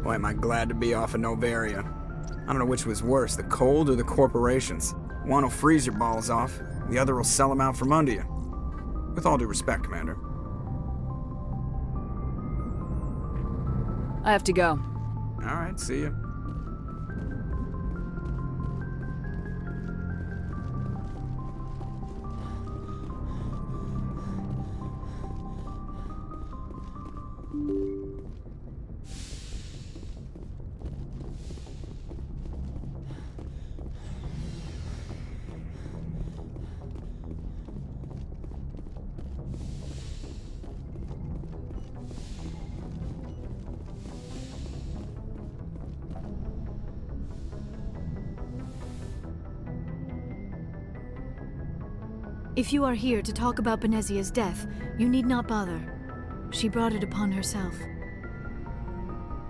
Boy, am I glad to be off of Novaria. I don't know which was worse, the cold or the corporations. One will freeze your balls off, the other will sell them out from under you. With all due respect, Commander. I have to go. Alright, see ya. If you are here to talk about Benezia's death, you need not bother. She brought it upon herself.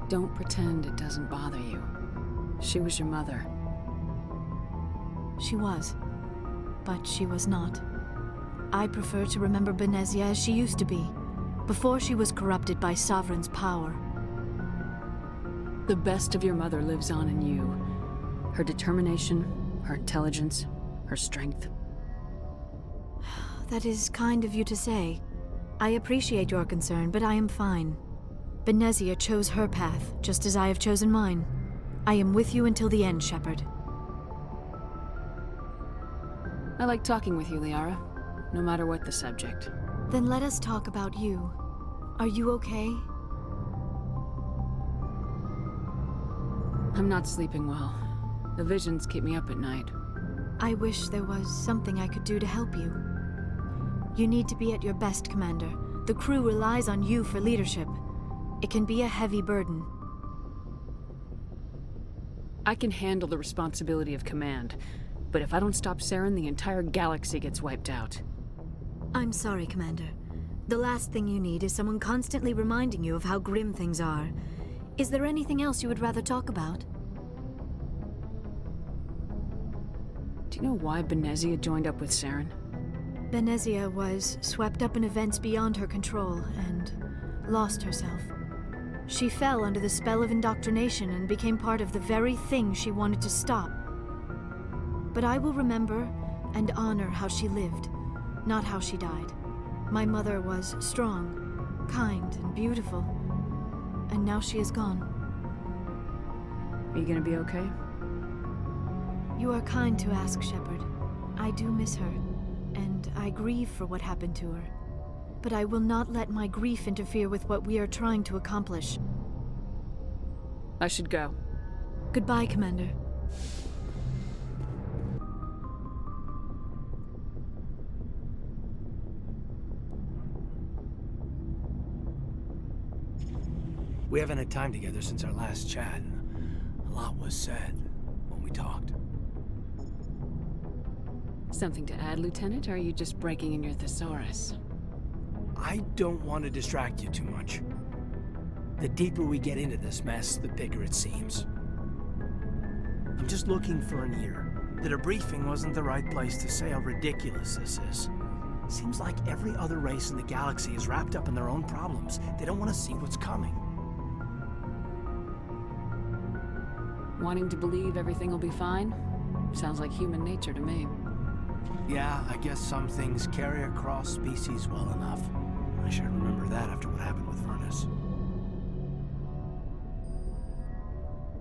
Don't pretend it doesn't bother you. She was your mother. She was. But she was not. I prefer to remember Benezia as she used to be, before she was corrupted by Sovereign's power. The best of your mother lives on in you. Her determination, her intelligence, her strength. That is kind of you to say. I appreciate your concern, but I am fine. Benezia chose her path, just as I have chosen mine. I am with you until the end, Shepard. I like talking with you, Liara, no matter what the subject. Then let us talk about you. Are you okay? I'm not sleeping well. The visions keep me up at night. I wish there was something I could do to help you. You need to be at your best, Commander. The crew relies on you for leadership. It can be a heavy burden. I can handle the responsibility of command, but if I don't stop Saren, the entire galaxy gets wiped out. I'm sorry, Commander. The last thing you need is someone constantly reminding you of how grim things are. Is there anything else you would rather talk about? Do you know why Benezia joined up with Saren? Benezia was swept up in events beyond her control and lost herself. She fell under the spell of indoctrination and became part of the very thing she wanted to stop. But I will remember and honor how she lived, not how she died. My mother was strong, kind, and beautiful, and now she is gone. Are you gonna be okay? You are kind to ask, Shepard. I do miss her, and I grieve for what happened to her. But I will not let my grief interfere with what we are trying to accomplish. I should go. Goodbye, Commander. We haven't had time together since our last chat. A lot was said when we talked. Something to add, Lieutenant, or are you just breaking in your thesaurus? I don't want to distract you too much. The deeper we get into this mess, the bigger it seems. I'm just looking for an ear. The debriefing wasn't the right place to say how ridiculous this is. Seems like every other race in the galaxy is wrapped up in their own problems. They don't want to see what's coming. Wanting to believe everything will be fine? Sounds like human nature to me. Yeah, I guess some things carry across species well enough. I should remember that after what happened with Vernus.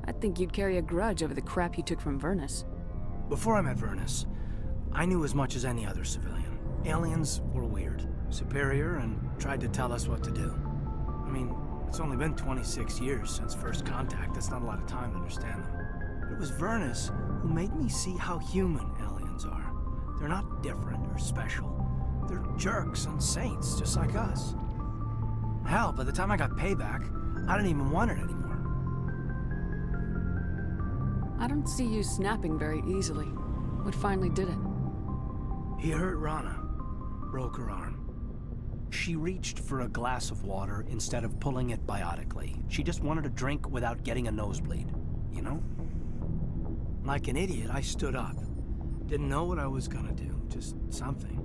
I think you'd carry a grudge over the crap you took from Vernus. Before I met Vernus, I knew as much as any other civilian. Aliens were weird, superior, and tried to tell us what to do. I mean, it's only been 26 years since first contact. That's not a lot of time to understand them. But it was Vernus who made me see how human aliens are. They're not different or special. They're jerks and saints, just like us. Hell, by the time I got payback, I didn't even want it anymore. I don't see you snapping very easily. What finally did it? He hurt Rana, broke her arm. She reached for a glass of water instead of pulling it biotically. She just wanted a drink without getting a nosebleed, you know? Like an idiot, I stood up. Didn't know what I was gonna do, just something.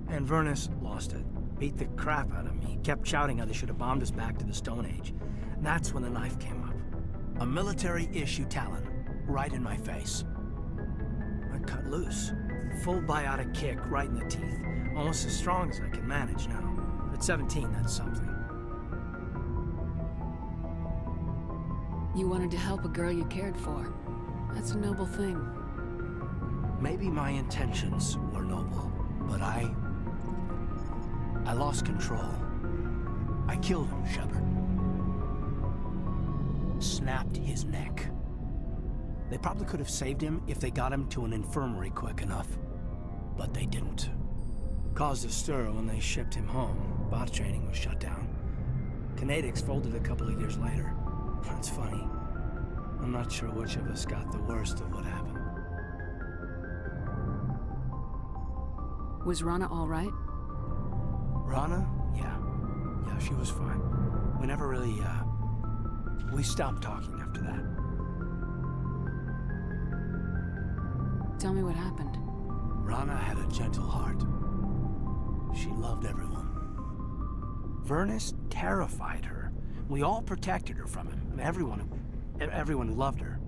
And Vernus lost it. beat the crap out of me. He kept shouting how they should have bombed us back to the Stone Age. And that's when the knife came up. A military-issue Talon, right in my face. I cut loose. Full biotic kick right in the teeth. Almost as strong as I can manage now. At 17, that's something. You wanted to help a girl you cared for. That's a noble thing. Maybe my intentions were noble, but I lost control. I killed him, Shepard. Snapped his neck. They probably could have saved him if they got him to an infirmary quick enough. But they didn't. Caused a stir when they shipped him home. Bot training was shut down. Kinetics folded a couple of years later. It's funny. I'm not sure which of us got the worst of what happened. Was Rana all right? Rana? Yeah. Yeah, she was fine. We never really, we stopped talking after that. Tell me what happened. Rana had a gentle heart. She loved everyone. Vernus terrified her. We all protected her from him, and everyone who loved her.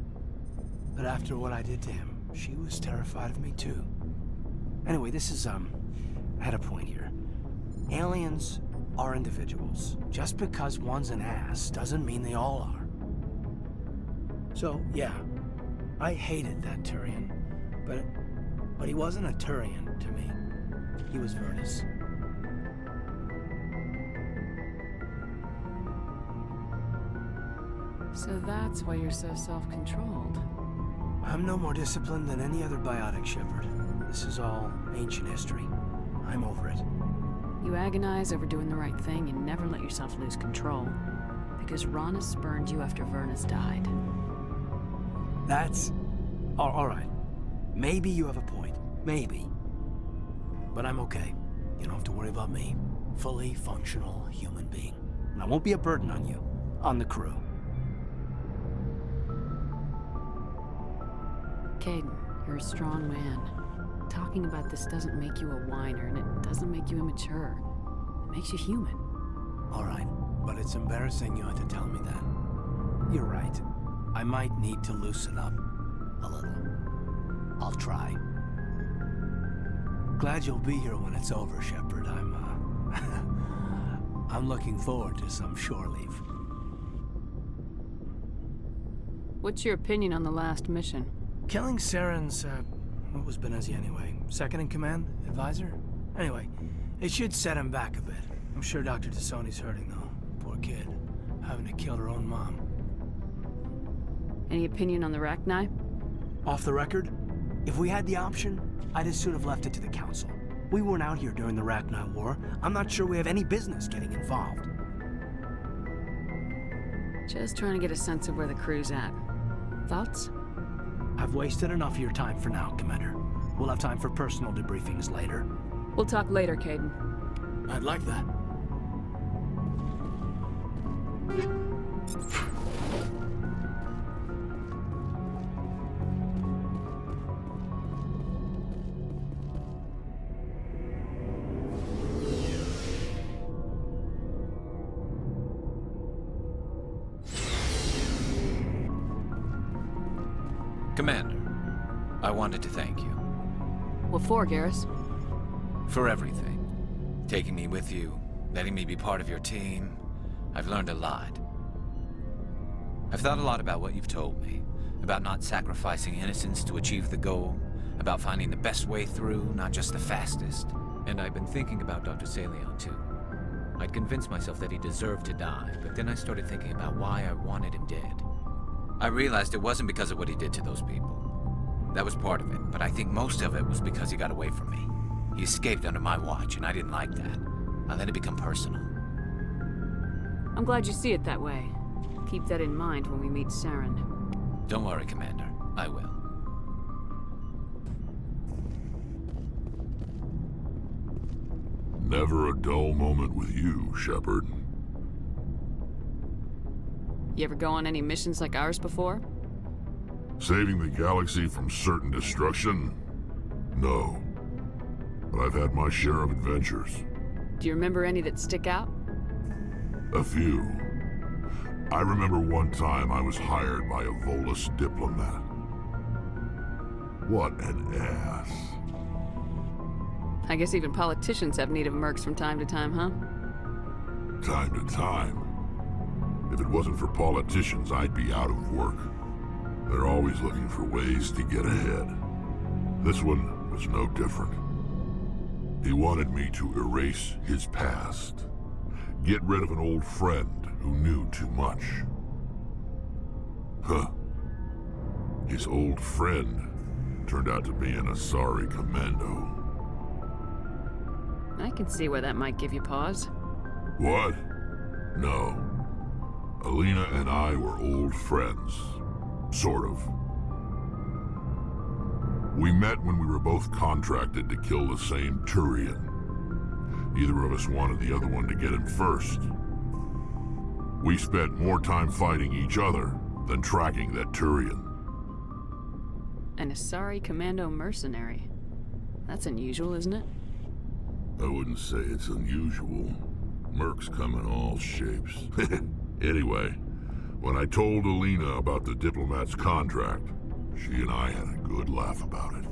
But after what I did to him, she was terrified of me too. Anyway, this is, I had a point here. Aliens are individuals. Just because one's an ass doesn't mean they all are. So, yeah, I hated that Turian, but he wasn't a Turian to me. He was Vernus. So that's why you're so self-controlled. I'm no more disciplined than any other biotic, Shepard. This is all ancient history. I'm over it. You agonize over doing the right thing and never let yourself lose control. Because Rana spurned you after Vernus died. That's... all right. Maybe you have a point. Maybe. But I'm okay. You don't have to worry about me. Fully functional human being. And I won't be a burden on you. On the crew. Kaidan, you're a strong man. Talking about this doesn't make you a whiner, and it doesn't make you immature. It makes you human. All right, but it's embarrassing you had to tell me that. You're right. I might need to loosen up a little. I'll try. Glad you'll be here when it's over, Shepard. I'm looking forward to some shore leave. What's your opinion on the last mission? Killing Saren's, what was Benezia anyway? Second in command? Advisor? Anyway, it should set him back a bit. I'm sure Dr. T'Soni's hurting, though. Poor kid. Having to kill her own mom. Any opinion on the Rachni? Off the record, if we had the option, I'd as soon have left it to the Council. We weren't out here during the Rachni War. I'm not sure we have any business getting involved. Just trying to get a sense of where the crew's at. Thoughts? I've wasted enough of your time for now, Commander. We'll have time for personal debriefings later. We'll talk later, Kaidan. I'd like that. Commander, I wanted to thank you. What for, Garrus? For everything. Taking me with you, letting me be part of your team. I've learned a lot. I've thought a lot about what you've told me. About not sacrificing innocence to achieve the goal. About finding the best way through, not just the fastest. And I've been thinking about Dr. Saleon, too. I'd convinced myself that he deserved to die, but then I started thinking about why I wanted him dead. I realized it wasn't because of what he did to those people. That was part of it, but I think most of it was because he got away from me. He escaped under my watch, and I didn't like that. I let it become personal. I'm glad you see it that way. Keep that in mind when we meet Saren. Don't worry, Commander. I will. Never a dull moment with you, Shepard. You ever go on any missions like ours before? Saving the galaxy from certain destruction? No. But I've had my share of adventures. Do you remember any that stick out? A few. I remember one time I was hired by a Volus diplomat. What an ass. I guess even politicians have need of mercs from time to time, huh? Time to time. If it wasn't for politicians, I'd be out of work. They're always looking for ways to get ahead. This one was no different. He wanted me to erase his past. Get rid of an old friend who knew too much. Huh. His old friend turned out to be an Asari Commando. I can see where that might give you pause. What? No. Alina and I were old friends. Sort of. We met when we were both contracted to kill the same Turian. Neither of us wanted the other one to get him first. We spent more time fighting each other than tracking that Turian. An Asari Commando mercenary. That's unusual, isn't it? I wouldn't say it's unusual. Mercs come in all shapes. Anyway, when I told Alina about the diplomat's contract, she and I had a good laugh about it.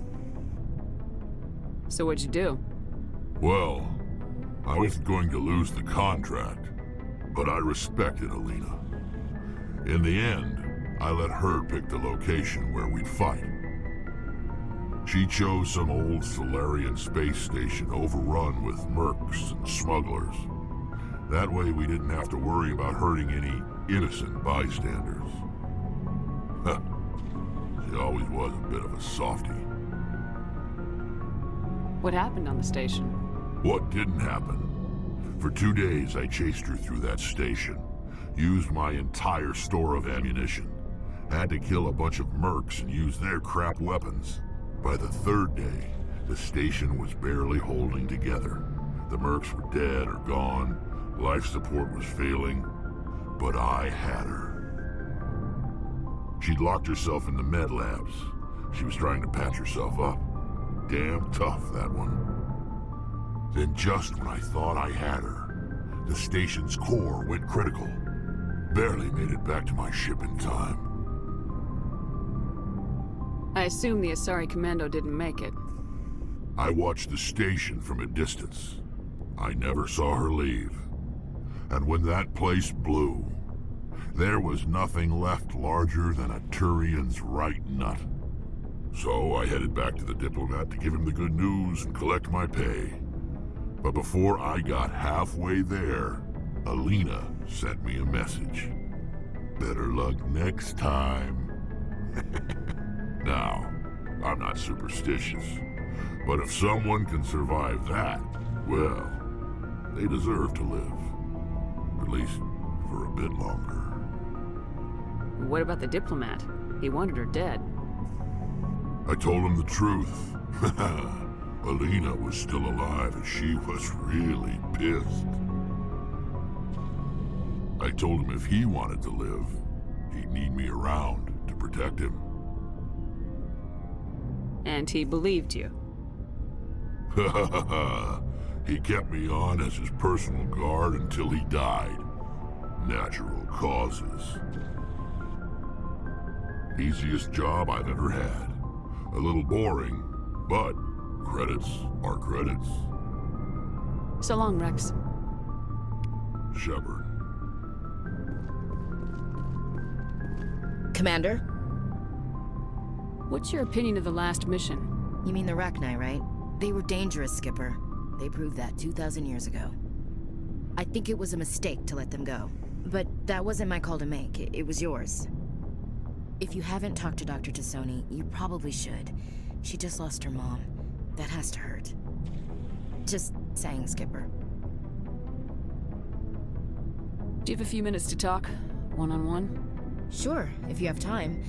So what'd you do? Well, I wasn't going to lose the contract, but I respected Alina. In the end, I let her pick the location where we'd fight. She chose some old Solarian space station overrun with mercs and smugglers. That way we didn't have to worry about hurting any innocent bystanders. She always was a bit of a softie. What happened on the station? What didn't happen? For 2 days I chased her through that station. Used my entire store of ammunition. Had to kill a bunch of mercs and use their crap weapons. By the 3rd day, the station was barely holding together. The mercs were dead or gone. Life support was failing. But I had her. She'd locked herself in the med labs. She was trying to patch herself up. Damn tough, that one. Then just when I thought I had her, the station's core went critical. Barely made it back to my ship in time. I assume the Asari Commando didn't make it. I watched the station from a distance. I never saw her leave. And when that place blew, there was nothing left larger than a Turian's right nut. So I headed back to the diplomat to give him the good news and collect my pay. But before I got halfway there, Alina sent me a message. Better luck next time. Now, I'm not superstitious, but if someone can survive that, well, they deserve to live. At least for a bit longer. What about the diplomat? He wanted her dead. I told him the truth. Alina was still alive and she was really pissed. I told him if he wanted to live, he'd need me around to protect him. And he believed you. He kept me on as his personal guard until he died. Natural causes. Easiest job I've ever had. A little boring, but credits are credits. So long, Rex. Shepard. Commander? What's your opinion of the last mission? You mean the Rachni, right? They were dangerous, Skipper. They proved that 2,000 years ago. I think it was a mistake to let them go. But that wasn't my call to make. It was yours. If you haven't talked to Dr. Tassoni, you probably should. She just lost her mom. That has to hurt. Just saying, Skipper. Do you have a few minutes to talk? One-on-one? Sure, if you have time.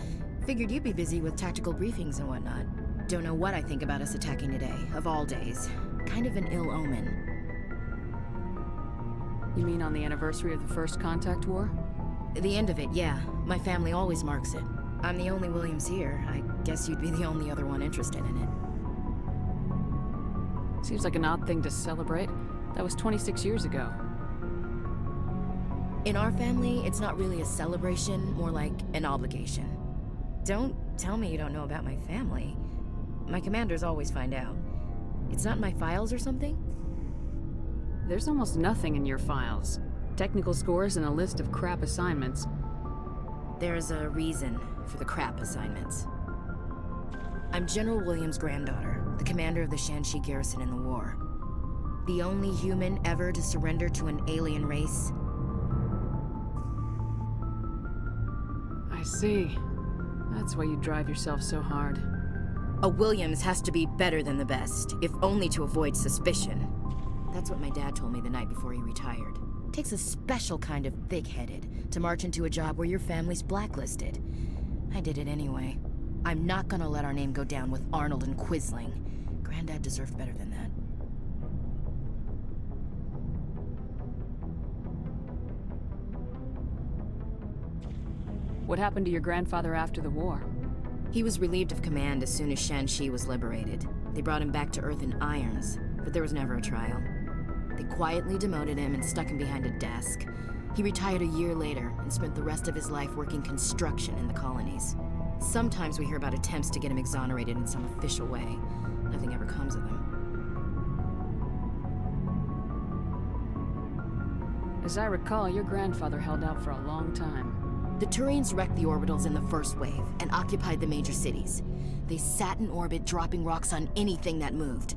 Figured you'd be busy with tactical briefings and whatnot. Don't know what I think about us attacking today, of all days. Kind of an ill omen. You mean on the anniversary of the First Contact War? The end of it, yeah. My family always marks it. I'm the only Williams here. I guess you'd be the only other one interested in it. Seems like an odd thing to celebrate. That was 26 years ago. In our family, it's not really a celebration, more like an obligation. Don't tell me you don't know about my family. My commanders always find out. It's not in my files or something? There's almost nothing in your files. Technical scores and a list of crap assignments. There's a reason for the crap assignments. I'm General Williams' granddaughter, the commander of the Shanxi garrison in the war. The only human ever to surrender to an alien race. I see. That's why you drive yourself so hard. A Williams has to be better than the best, if only to avoid suspicion. That's what my dad told me the night before he retired. Takes a special kind of thick-headed to march into a job where your family's blacklisted. I did it anyway. I'm not gonna let our name go down with Arnold and Quisling. Granddad deserved better than that. What happened to your grandfather after the war? He was relieved of command as soon as Shanxi was liberated. They brought him back to Earth in irons, but there was never a trial. They quietly demoted him and stuck him behind a desk. He retired a year later and spent the rest of his life working construction in the colonies. Sometimes we hear about attempts to get him exonerated in some official way. Nothing ever comes of them. As I recall, your grandfather held out for a long time. The Turians wrecked the orbitals in the first wave and occupied the major cities. They sat in orbit, dropping rocks on anything that moved.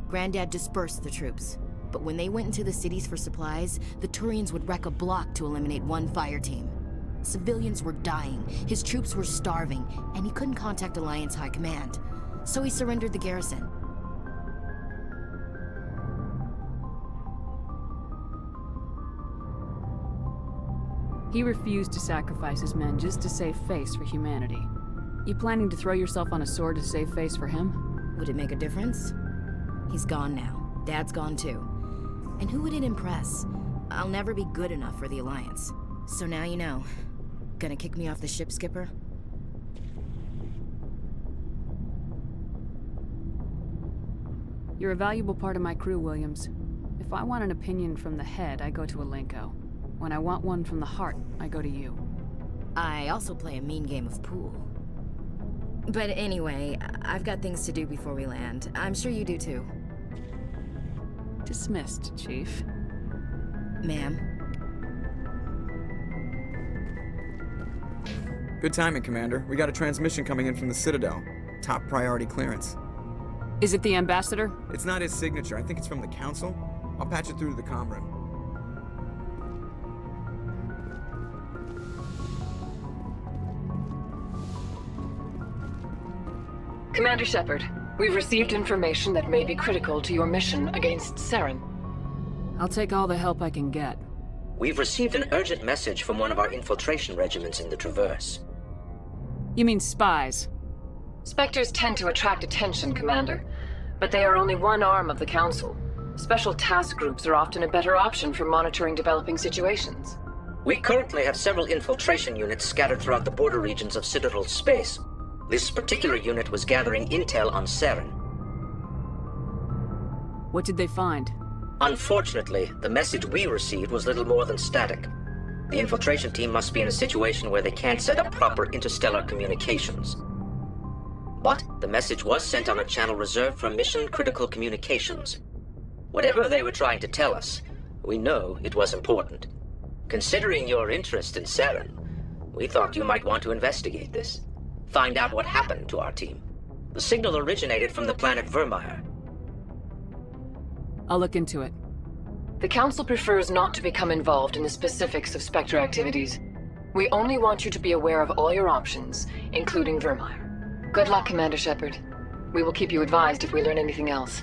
Granddad dispersed the troops, but when they went into the cities for supplies, the Turians would wreck a block to eliminate one fire team. Civilians were dying, his troops were starving, and he couldn't contact Alliance High Command. So he surrendered the garrison. He refused to sacrifice his men just to save face for humanity. You planning to throw yourself on a sword to save face for him? Would it make a difference? He's gone now. Dad's gone too. And who would it impress? I'll never be good enough for the Alliance. So now you know. Gonna kick me off the ship, Skipper? You're a valuable part of my crew, Williams. If I want an opinion from the head, I go to Alenko. When I want one from the heart, I go to you. I also play a mean game of pool. But anyway, I've got things to do before we land. I'm sure you do too. Dismissed, Chief. Ma'am. Good timing, Commander. We got a transmission coming in from the Citadel. Top priority clearance. Is it the Ambassador? It's not his signature. I think it's from the Council. I'll patch it through to the comm room. Commander Shepard, we've received information that may be critical to your mission against Saren. I'll take all the help I can get. We've received an urgent message from one of our infiltration regiments in the Traverse. You mean spies? Spectres tend to attract attention, Commander, but they are only one arm of the Council. Special task groups are often a better option for monitoring developing situations. We currently have several infiltration units scattered throughout the border regions of Citadel space. This particular unit was gathering intel on Saren. What did they find? Unfortunately, the message we received was little more than static. The infiltration team must be in a situation where they can't set up proper interstellar communications. But the message was sent on a channel reserved for mission-critical communications. Whatever they were trying to tell us, we know it was important. Considering your interest in Saren, we thought you might want to investigate this. Find out what happened to our team. The signal originated from the planet Vermeer. I'll look into it. The Council prefers not to become involved in the specifics of Spectre activities. We only want you to be aware of all your options, including Vermeer. Good luck, Commander Shepard. We will keep you advised if we learn anything else.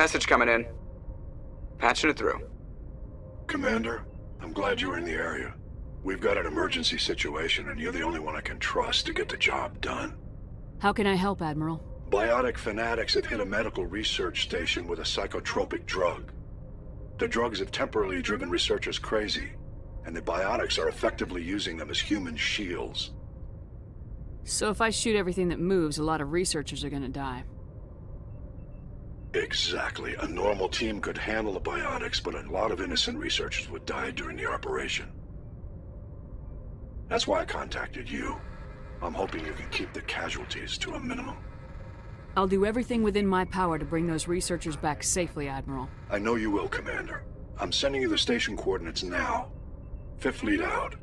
Message coming in. Patching it through. Commander, I'm glad you were in the area. We've got an emergency situation, and you're the only one I can trust to get the job done. How can I help, Admiral? Biotic fanatics have hit a medical research station with a psychotropic drug. The drugs have temporarily driven researchers crazy, and the biotics are effectively using them as human shields. So if I shoot everything that moves, a lot of researchers are gonna die. Exactly. A normal team could handle the biotics, but a lot of innocent researchers would die during the operation. That's why I contacted you. I'm hoping you can keep the casualties to a minimum. I'll do everything within my power to bring those researchers back safely, Admiral. I know you will, Commander. I'm sending you the station coordinates now. Fifth Fleet out.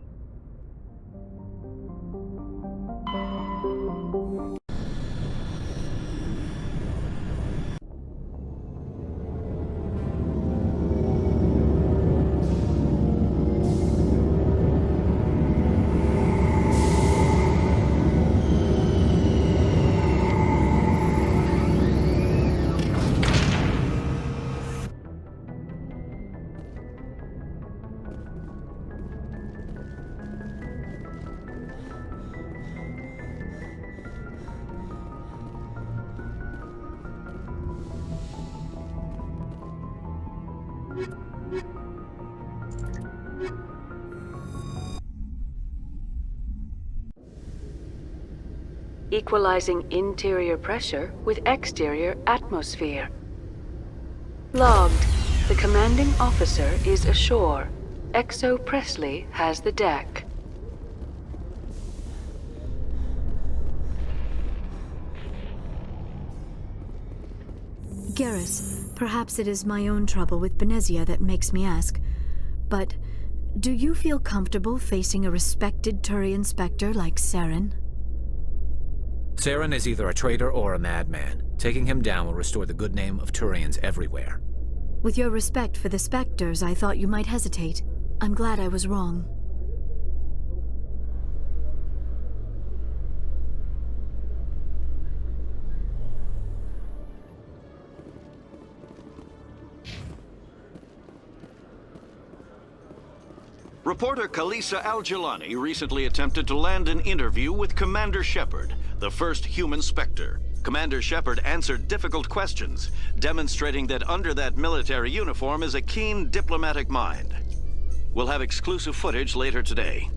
Equalizing interior pressure with exterior atmosphere. Logged. The commanding officer is ashore. Exo Presley has the deck. Garrus, perhaps it is my own trouble with Benezia that makes me ask, but do you feel comfortable facing a respected Turian Spectre like Saren? Saren is either a traitor or a madman. Taking him down will restore the good name of Turians everywhere. With your respect for the Spectres, I thought you might hesitate. I'm glad I was wrong. Reporter Kalisa Al-Jelani recently attempted to land an interview with Commander Shepard, the first human Spectre. Commander Shepard answered difficult questions, demonstrating that under that military uniform is a keen diplomatic mind. We'll have exclusive footage later today.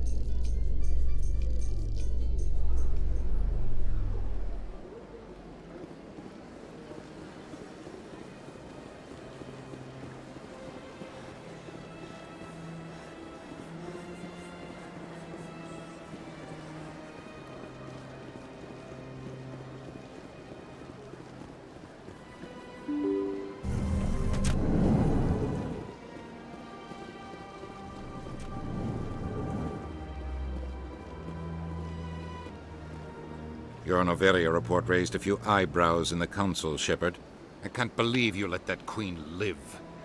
Your Noveria report raised a few eyebrows in the Council, Shepard. I can't believe you let that queen live.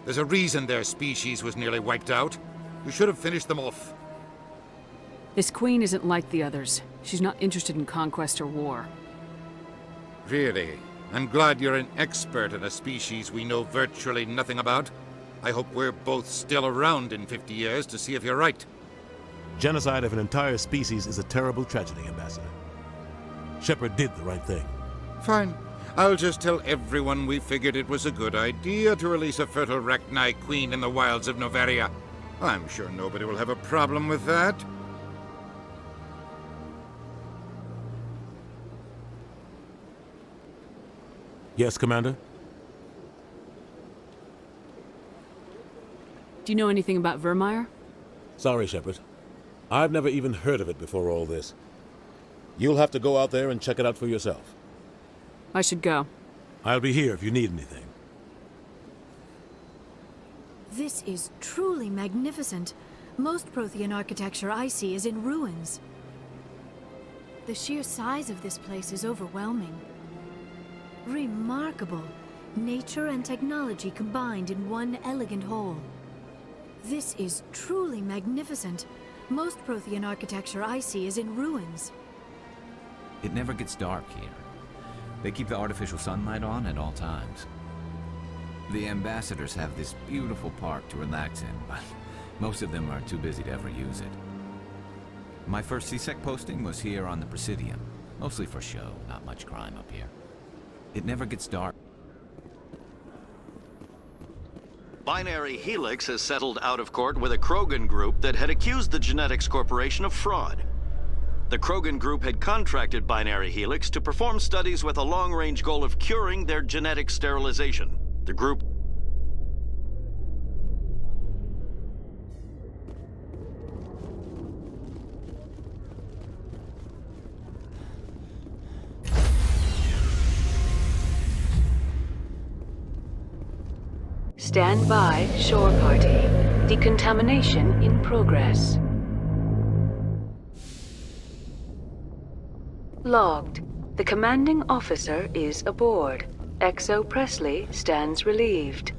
There's a reason their species was nearly wiped out. You should have finished them off. This queen isn't like the others. She's not interested in conquest or war. Really? I'm glad you're an expert in a species we know virtually nothing about. I hope we're both still around in 50 years to see if you're right. Genocide of an entire species is a terrible tragedy, Ambassador. Shepard did the right thing. Fine. I'll just tell everyone we figured it was a good idea to release a fertile Rachni queen in the wilds of Noveria. I'm sure nobody will have a problem with that. Yes, Commander? Do you know anything about Virmire? Sorry, Shepard. I've never even heard of it before all this. You'll have to go out there and check it out for yourself. I should go. I'll be here if you need anything. This is truly magnificent. Most Prothean architecture I see is in ruins. The sheer size of this place is overwhelming. Remarkable. Nature and technology combined in one elegant whole. This is truly magnificent. Most Prothean architecture I see is in ruins. It never gets dark here. They keep the artificial sunlight on at all times. The ambassadors have this beautiful park to relax in, but most of them are too busy to ever use it. My first CSEC posting was here on the Presidium. Mostly for show, not much crime up here. It never gets dark. Binary Helix has settled out of court with a Krogan group that had accused the Genetics Corporation of fraud. The Krogan group had contracted Binary Helix to perform studies with a long-range goal of curing their genetic sterilization. The group Stand by, shore party. Decontamination in progress. Logged. The commanding officer is aboard. XO Presley stands relieved.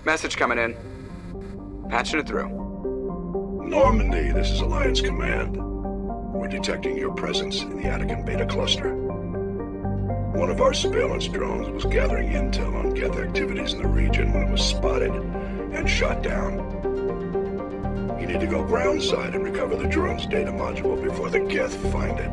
Message coming in. Patching it through. Normandy, this is Alliance Command. We're detecting your presence in the Attican Beta Cluster. One of our surveillance drones was gathering intel on Geth activities in the region when it was spotted and shot down. You need to go groundside and recover the drone's data module before the Geth find it.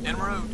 En route.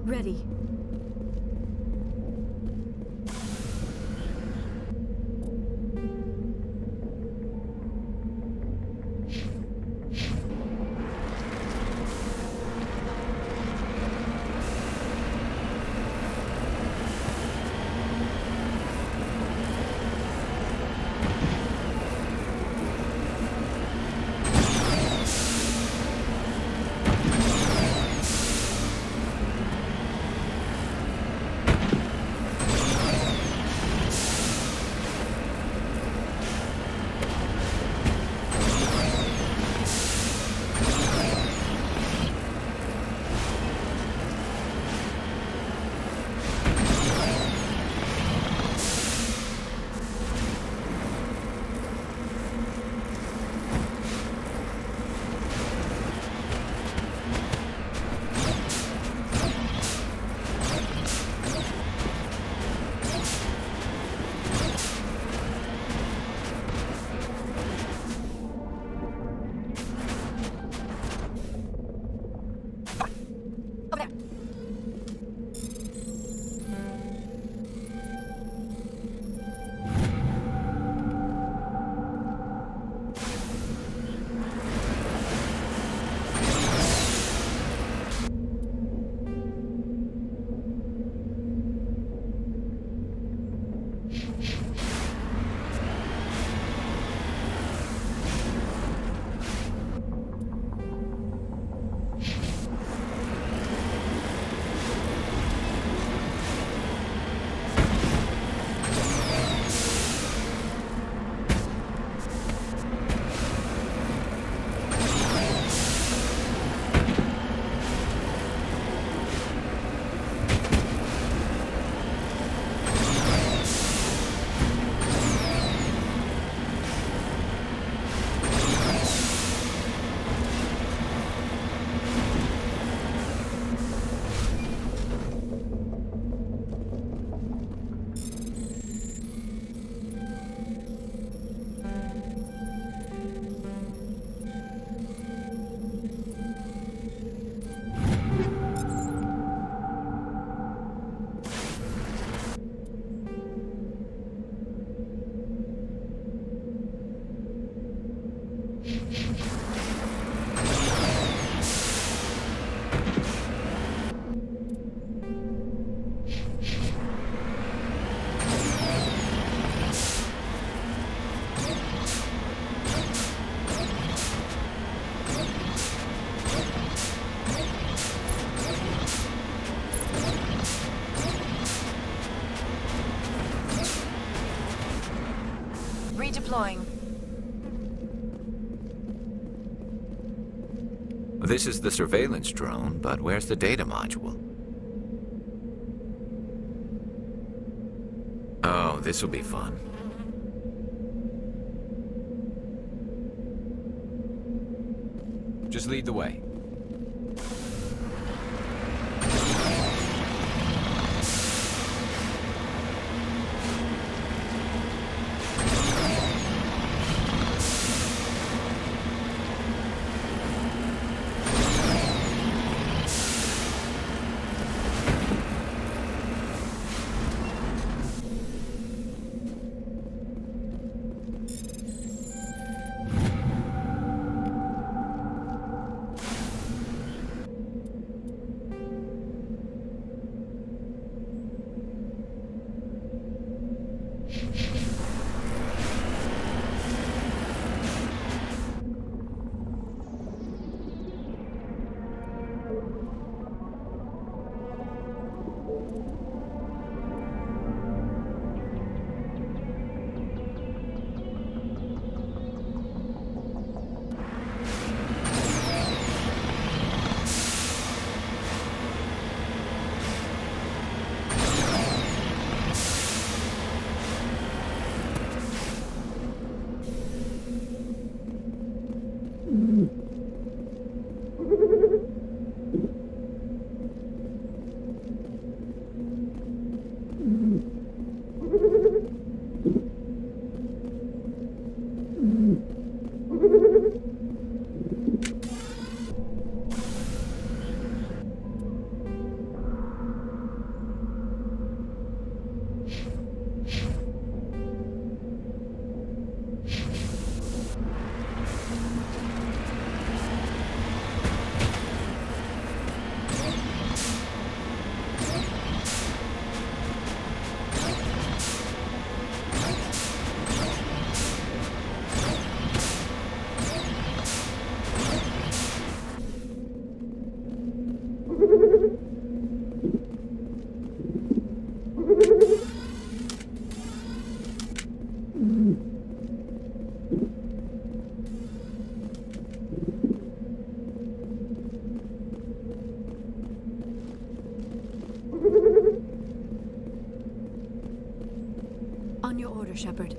Ready. Redeploying. This is the surveillance drone, but where's the data module? Oh, this will be fun. Just lead the way. Commander Shepard.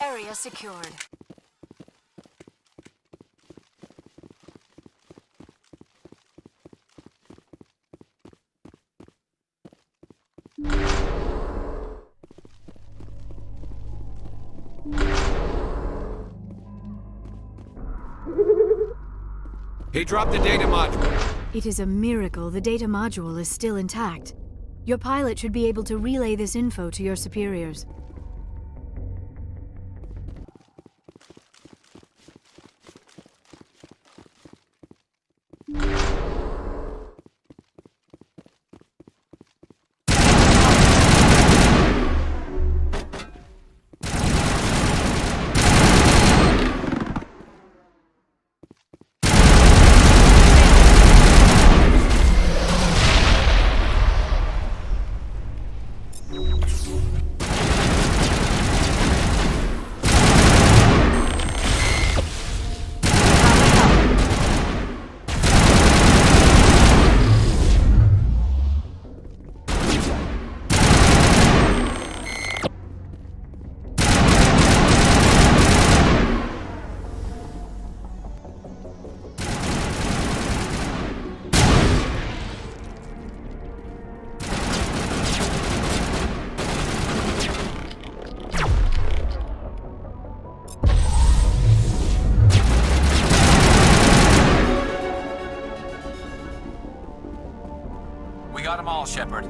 Area secured. He dropped the data module. It is a miracle the data module is still intact. Your pilot should be able to relay this info to your superiors. We got them all, Shepard.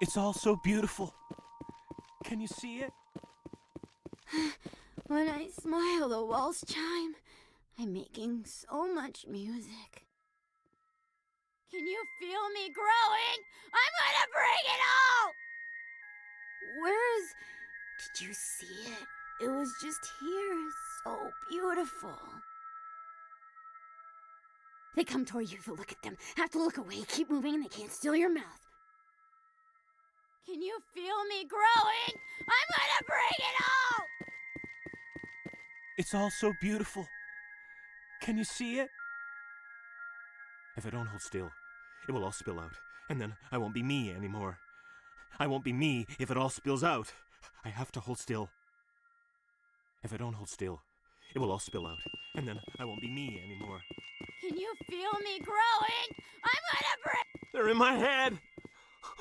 It's all so beautiful. Can you see it? When I smile, the walls chime. I'm making so much music. Can you feel me growing? I'm gonna bring it all! Where's... Did you see it? It was just here. So beautiful. They come toward you to look at them. Have to look away, keep moving, and they can't steal your mouth. Can you feel me growing? I'm gonna bring it all! It's all so beautiful. Can you see it? If I don't hold still, it will all spill out, and then I won't be me anymore. I won't be me if it all spills out. I have to hold still. If I don't hold still, it will all spill out, and then I won't be me anymore. Can you feel me growing? I'm gonna bring... They're in my head!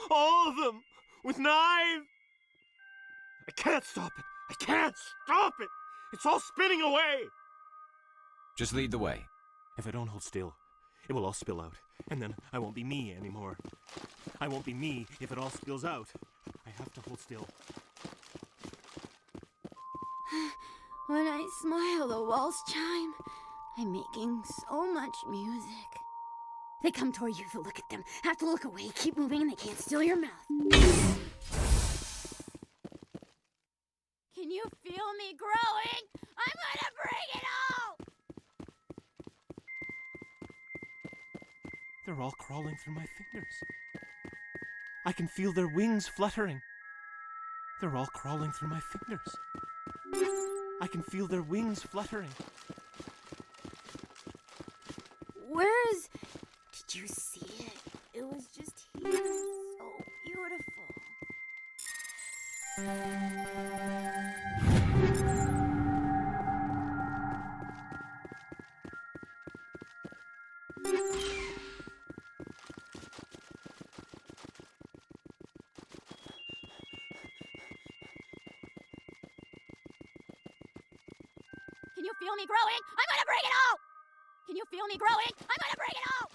All of them! With knives! I can't stop it! I can't stop it! It's all spinning away! Just lead the way. If I don't hold still, it will all spill out, and then I won't be me anymore. I won't be me if it all spills out. I have to hold still. When I smile, the walls chime. I'm making so much music. They come toward you to look at them. Have to look away, keep moving, and they can't steal your mouth. Can you feel me growing? I'm gonna bring it all! They're all crawling through my fingers. I can feel their wings fluttering. They're all crawling through my fingers. I can feel their wings fluttering. Where's... Did you see it? It was just here. So beautiful. Can you feel me growing? I'm gonna bring it all! Can you feel me growing? I'm gonna bring it all!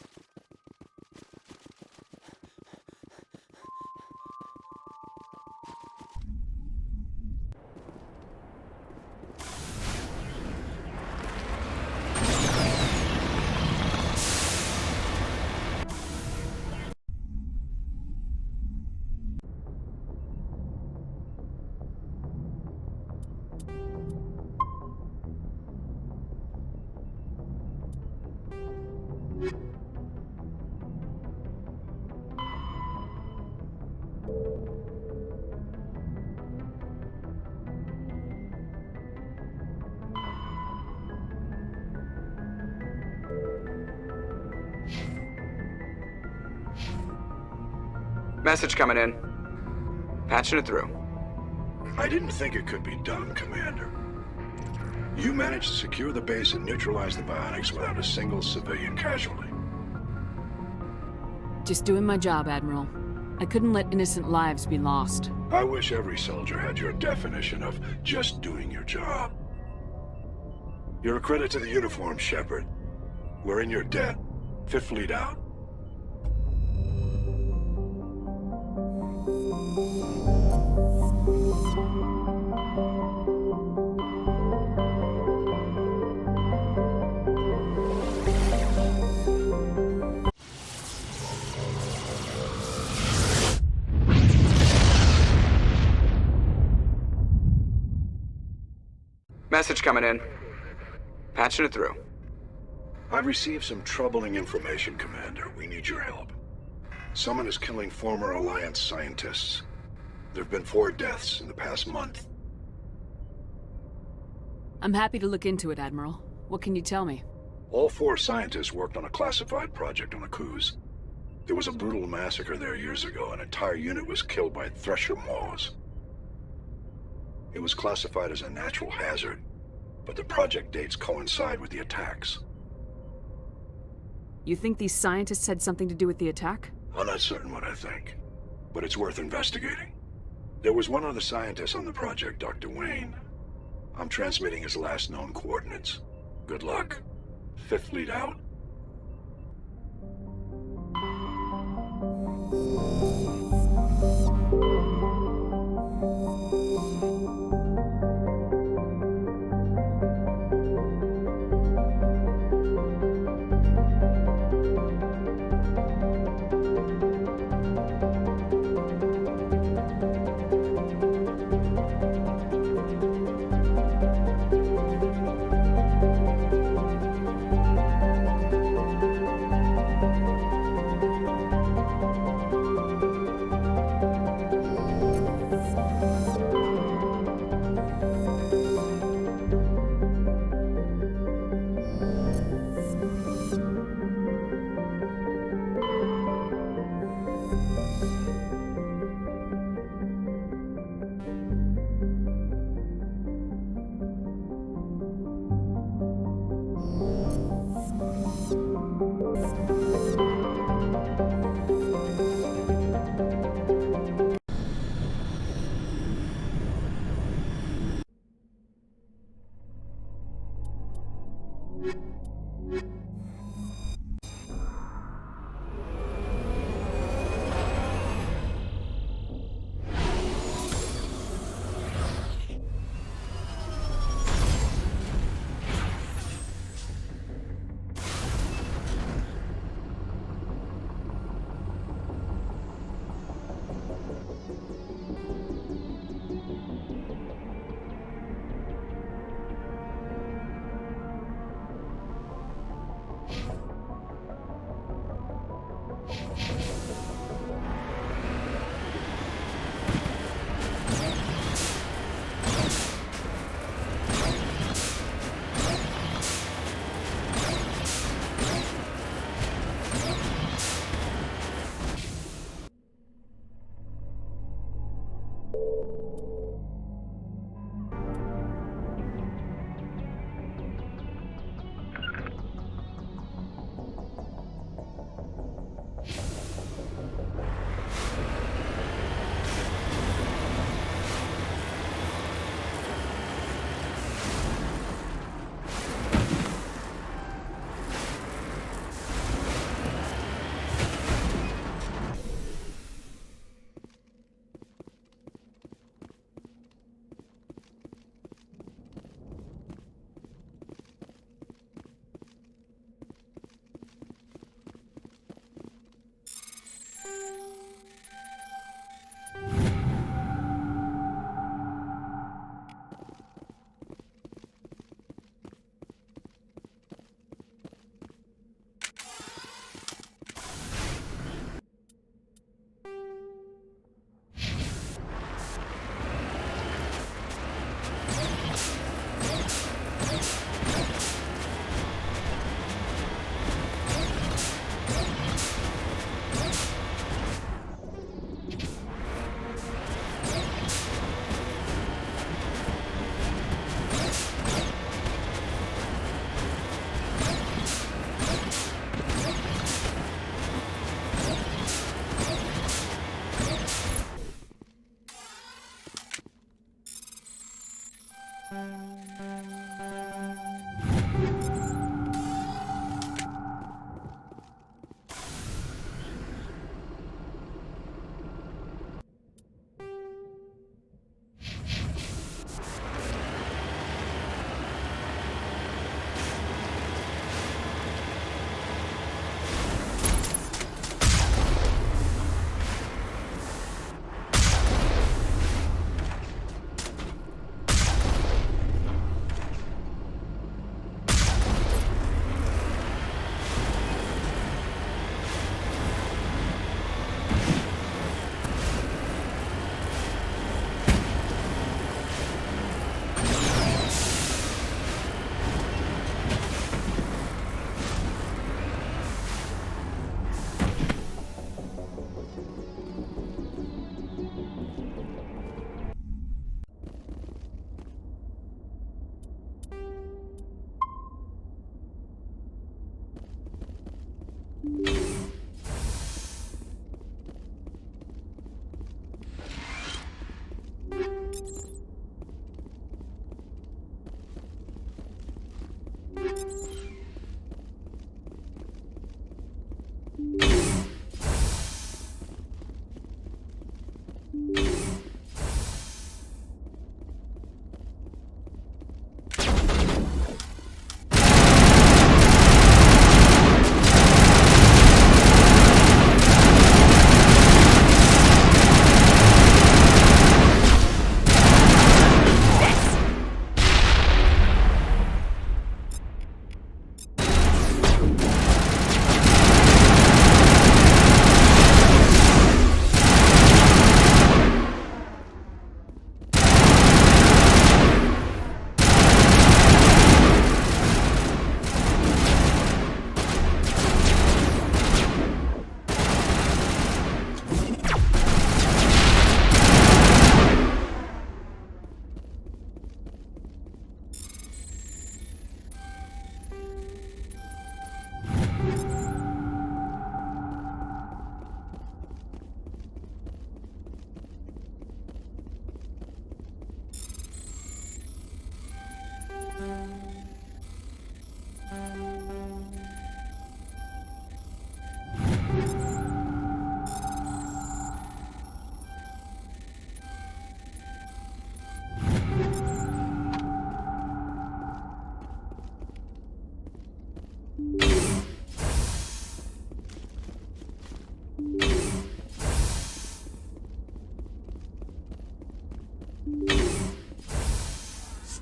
Message coming in. Patching it through. I didn't think it could be done, Commander. You managed to secure the base and neutralize the biotics without a single civilian casualty. Just doing my job, Admiral. I couldn't let innocent lives be lost. I wish every soldier had your definition of just doing your job. You're a credit to the uniform, Shepard. We're in your debt. Fifth Fleet out. Message coming in. Patching it through. I've received some troubling information, Commander. We need your help. Someone is killing former Alliance scientists. There have been 4 deaths in the past month. I'm happy to look into it, Admiral. What can you tell me? All 4 scientists worked on a classified project on Akuz. There was a brutal massacre there years ago. An entire unit was killed by Thresher Maws. It was classified as a natural hazard, but the project dates coincide with the attacks. You think these scientists had something to do with the attack? I'm not certain what I think, but it's worth investigating. There was one other scientist on the project, Dr. Wayne. I'm transmitting his last known coordinates. Good luck. Fifth Fleet out.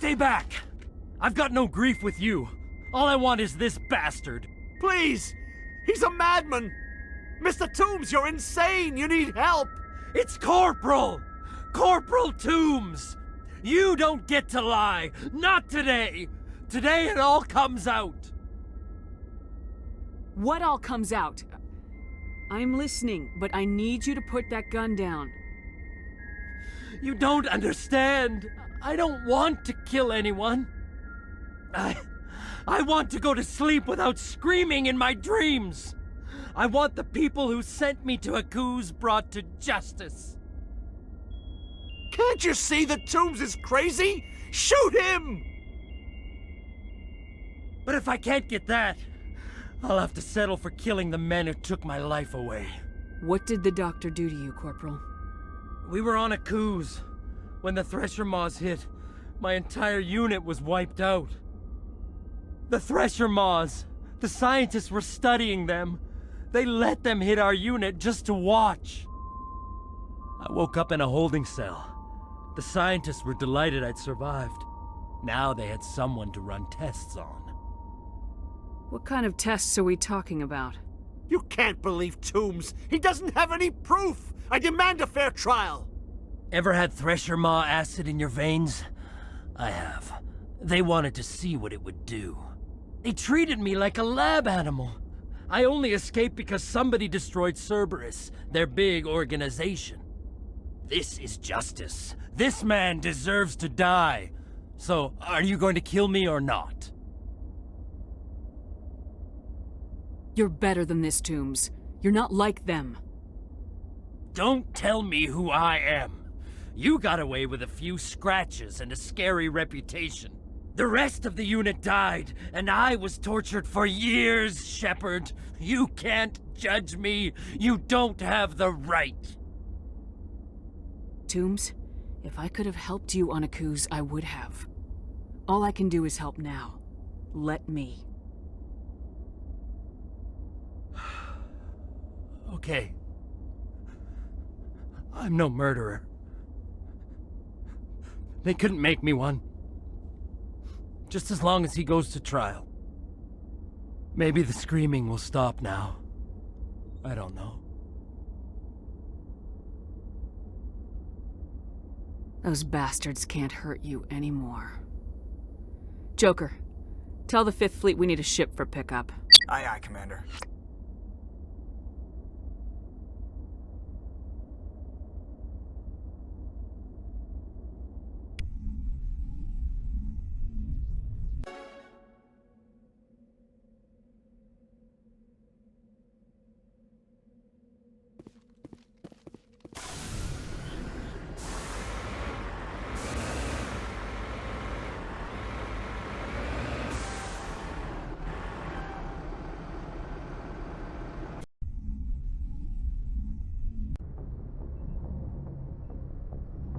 Stay back! I've got no grief with you. All I want is this bastard. Please! He's a madman! Mr. Toombs, you're insane! You need help! It's Corporal! Corporal Toombs! You don't get to lie! Not today! Today it all comes out! What all comes out? I'm listening, but I need you to put that gun down. You don't understand! I don't want to kill anyone. I want to go to sleep without screaming in my dreams! I want the people who sent me to Akuze brought to justice. Can't you see that Toombs is crazy? Shoot him! But if I can't get that, I'll have to settle for killing the men who took my life away. What did the doctor do to you, Corporal? We were on Akuze. When the Thresher Maws hit, my entire unit was wiped out. The Thresher Maws, the scientists were studying them. They let them hit our unit just to watch. I woke up in a holding cell. The scientists were delighted I'd survived. Now they had someone to run tests on. What kind of tests are we talking about? You can't believe Toombs! He doesn't have any proof! I demand a fair trial! Ever had Thresher Maw acid in your veins? I have. They wanted to see what it would do. They treated me like a lab animal. I only escaped because somebody destroyed Cerberus, their big organization. This is justice. This man deserves to die. So, are you going to kill me or not? You're better than this, Toombs. You're not like them. Don't tell me who I am. You got away with a few scratches and a scary reputation. The rest of the unit died, and I was tortured for years, Shepard. You can't judge me. You don't have the right. Toombs, if I could have helped you on Akuze, I would have. All I can do is help now. Let me. Okay. I'm no murderer. They couldn't make me one. Just as long as he goes to trial. Maybe the screaming will stop now. I don't know. Those bastards can't hurt you anymore. Joker, tell the 5th Fleet we need a ship for pickup. Aye, aye, Commander.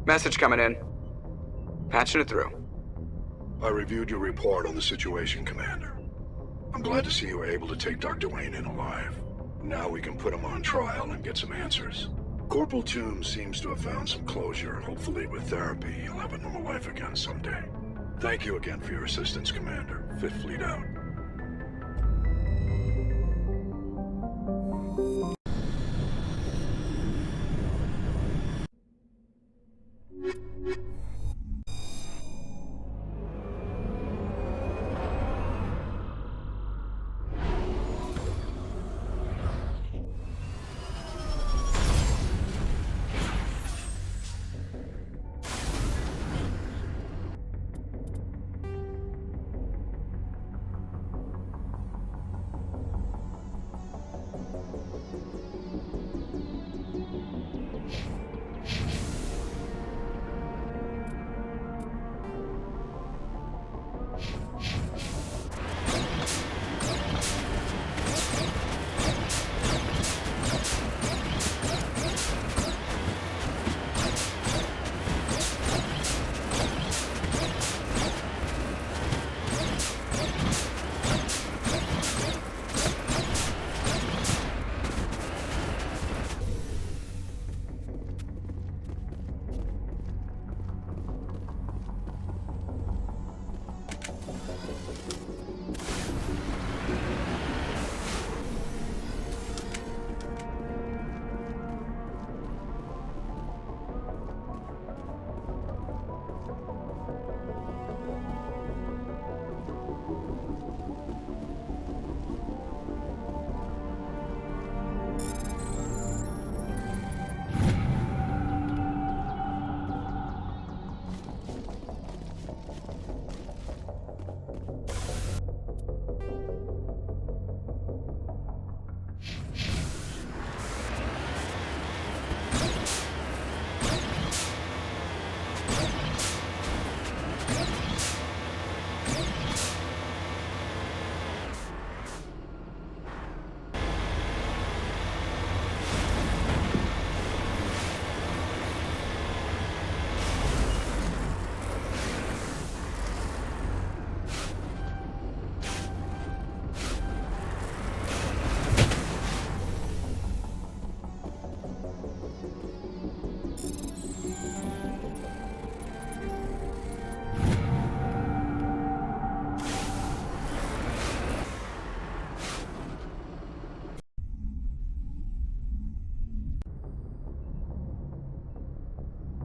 Message coming in. Patching it through. I reviewed your report on the situation, Commander. I'm glad to see you were able to take Dr. Wayne in alive. Now we can put him on trial and get some answers. Corporal Toombs seems to have found some closure. Hopefully with therapy, he'll have a normal life again someday. Thank you again for your assistance, Commander. 5th Fleet out.